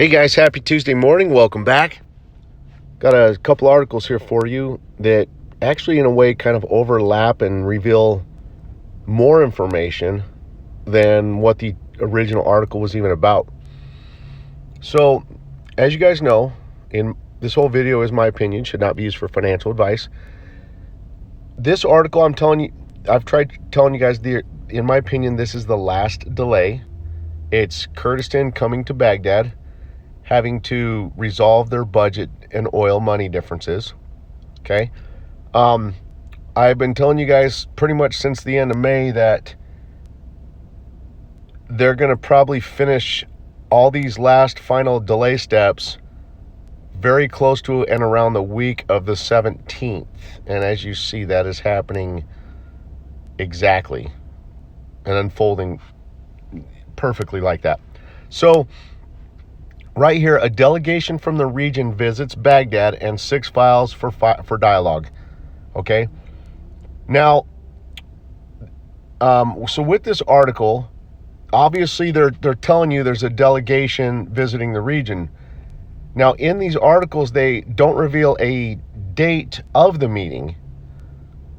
Hey guys, happy Tuesday morning. Welcome back. Got a couple articles here for you that actually in a way kind of overlap and reveal more information than what the original article was even about. So, as you guys know, in this whole video is my opinion, should not be used for financial advice. This article I've tried telling you guys, in my opinion, this is the last delay. It's Kurdistan coming to Baghdad, having to resolve their budget and oil money differences. Okay. I've been telling you guys pretty much since the end of May that they're going to probably finish all these last final delay steps very close to and around the week of the 17th. And as you see, that is happening exactly and unfolding perfectly like that. So right here, a delegation from the region visits Baghdad and 6 files for dialogue. Okay. Now, so with this article, obviously they're telling you there's a delegation visiting the region. Now, in these articles, they don't reveal a date of the meeting.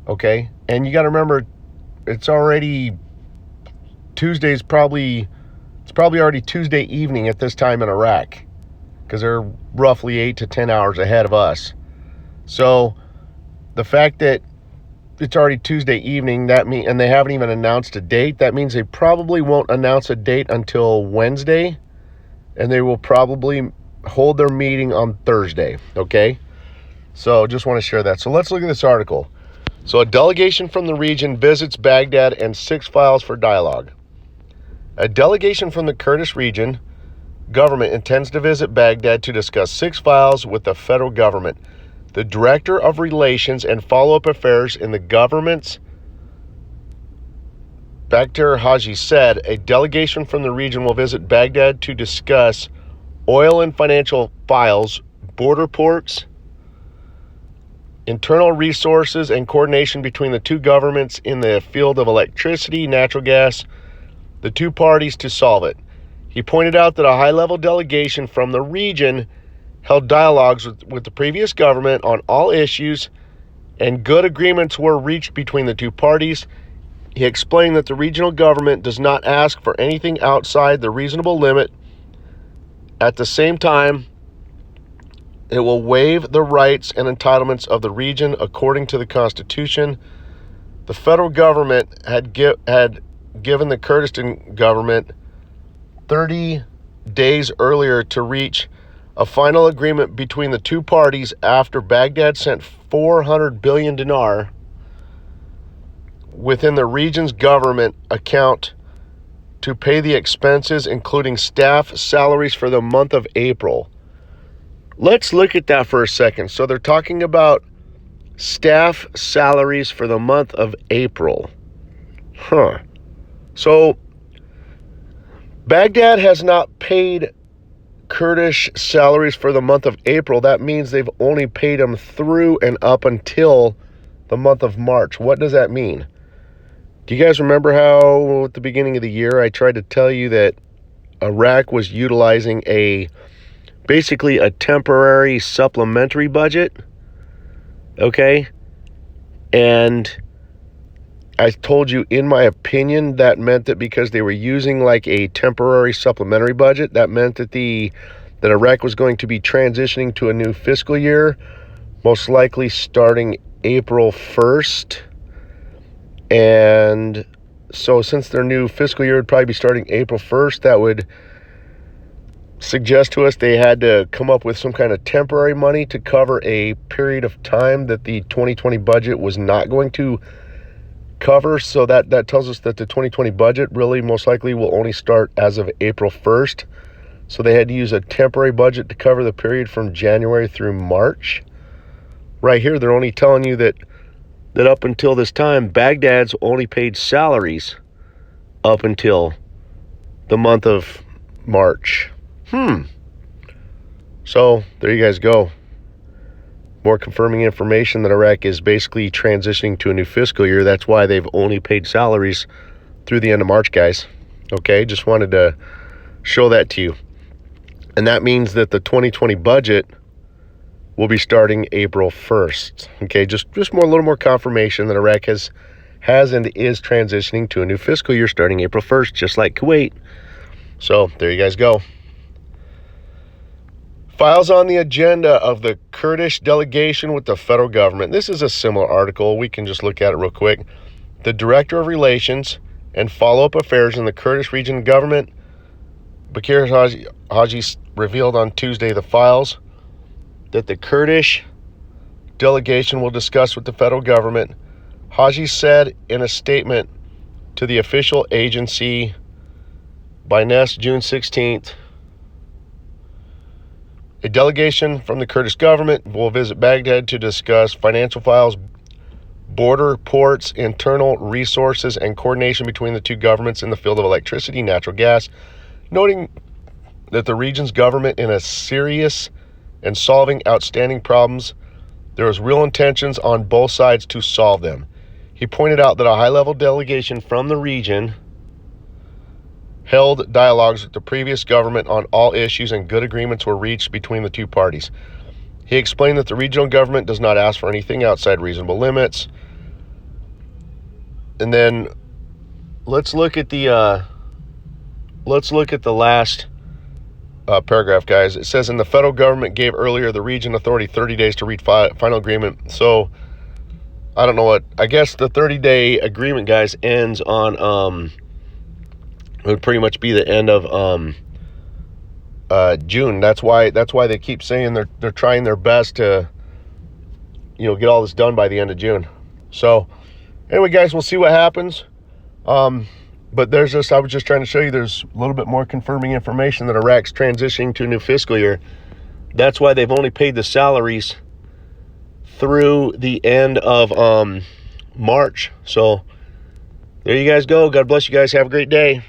Okay. And you got to remember, it's already Tuesday's probably... It's probably already Tuesday evening at this time in Iraq because they're roughly 8 to 10 hours ahead of us. So the fact that it's already Tuesday evening, and they haven't even announced a date, that means they probably won't announce a date until Wednesday, and they will probably hold their meeting on Thursday. Okay? So just want to share that. So let's look at this article. So a delegation from the region visits Baghdad and 6 files for dialogue. A delegation from the Kurdish region government intends to visit Baghdad to discuss 6 files with the federal government. The Director of Relations and Follow-up Affairs in the government's Bakhtir Haji said a delegation from the region will visit Baghdad to discuss oil and financial files, border ports, internal resources, and coordination between the two governments in the field of electricity, natural gas, the two parties to solve it. He pointed out that a high-level delegation from the region held dialogues with the previous government on all issues, and good agreements were reached between the two parties. He explained that the regional government does not ask for anything outside the reasonable limit. At the same time, it will waive the rights and entitlements of the region according to the Constitution. The federal government had given the Kurdistan government 30 days earlier to reach a final agreement between the two parties after Baghdad sent 400 billion dinar within the region's government account to pay the expenses, including staff salaries for the month of April. Let's look at that for a second. So they're talking about staff salaries for the month of April. So, Baghdad has not paid Kurdish salaries for the month of April. That means they've only paid them through and up until the month of March. What does that mean? Do you guys remember how at the beginning of the year I tried to tell you that Iraq was utilizing basically a temporary supplementary budget? Okay? And I told you, in my opinion, that meant that because they were using like a temporary supplementary budget, that meant that that Iraq was going to be transitioning to a new fiscal year, most likely starting April 1st. And so since their new fiscal year would probably be starting April 1st, that would suggest to us they had to come up with some kind of temporary money to cover a period of time that the 2020 budget was not going to cover. So that tells us that the 2020 budget really most likely will only start as of April 1st. So they had to use a temporary budget to cover the period from January through March. Right here, they're only telling you that up until this time, Baghdad's only paid salaries up until the month of March. So there you guys go. More confirming information that Iraq is basically transitioning to a new fiscal year. That's why they've only paid salaries through the end of March, guys. Okay, just wanted to show that to you. And that means that the 2020 budget will be starting April 1st. Okay, just a little more confirmation that Iraq has and is transitioning to a new fiscal year starting April 1st, just like Kuwait. So there you guys go. Files on the agenda of the Kurdish delegation with the federal government. This is a similar article. We can just look at it real quick. The Director of Relations and Follow-Up Affairs in the Kurdish region government, Bakir Haji, revealed on Tuesday the files that the Kurdish delegation will discuss with the federal government. Haji said in a statement to the official agency by NES June 16th, a delegation from the Kurdish government will visit Baghdad to discuss financial files, border ports, internal resources, and coordination between the two governments in the field of electricity, natural gas, noting that the region's government in a serious and solving outstanding problems. There is real intentions on both sides to solve them. He pointed out that a high-level delegation from the region held dialogues with the previous government on all issues and good agreements were reached between the two parties. He explained that the regional government does not ask for anything outside reasonable limits. And then let's look at the last paragraph, guys. It says, "In the federal government gave earlier the region authority 30 days to reach final agreement." So I don't know what. I guess the 30-day agreement, guys, ends on it would pretty much be the end of June. That's why they keep saying they're trying their best to get all this done by the end of June. So anyway, guys, we'll see what happens. But I was just trying to show you there's a little bit more confirming information that Iraq's transitioning to a new fiscal year. That's why they've only paid the salaries through the end of March. So there you guys go. God bless you guys. Have a great day.